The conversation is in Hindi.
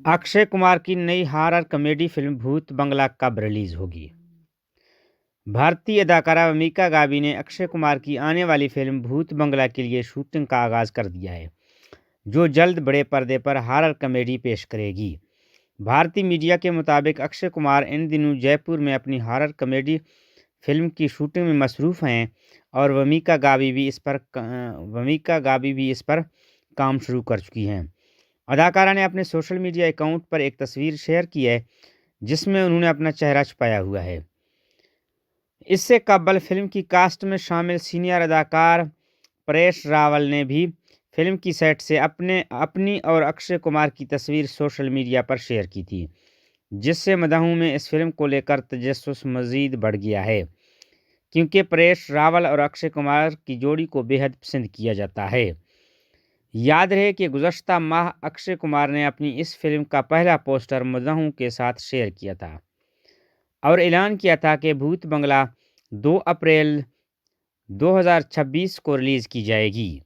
अक्षय कुमार की नई हॉरर कॉमेडी फिल्म भूत बंगला कब रिलीज होगी? भारतीय अदाकारा वमीका गावी ने अक्षय कुमार की आने वाली फिल्म भूत बंगला के लिए शूटिंग का आगाज कर दिया है, जो जल्द बड़े पर्दे पर हॉरर कॉमेडी पेश करेगी। भारतीय मीडिया के मुताबिक अक्षय कुमार इन दिनों जयपुर में अपनी हॉरर कॉमेडी फिल्म की शूटिंग में मसरूफ़ हैं और वमीका गावी भी इस पर काम शुरू कर चुकी हैं। अदाकारा ने अपने सोशल मीडिया अकाउंट पर एक तस्वीर शेयर की है, जिसमें उन्होंने अपना चेहरा छुपाया हुआ है। इससे कबल फिल्म की कास्ट में शामिल सीनियर अदाकार परेश रावल ने भी फिल्म की सेट से अपनी और अक्षय कुमार की तस्वीर सोशल मीडिया पर शेयर की थी, जिससे मदाहों में इस फिल्म को लेकर तजस्सुस मज़ीद बढ़ गया है, क्योंकि परेश रावल और अक्षय कुमार की जोड़ी को बेहद पसंद किया जाता है। याद रहे कि गुज़श्ता माह अक्षय कुमार ने अपनी इस फिल्म का पहला पोस्टर मदाहों के साथ शेयर किया था और ऐलान किया था कि भूत बंगला 2 अप्रैल 2026 को रिलीज़ की जाएगी।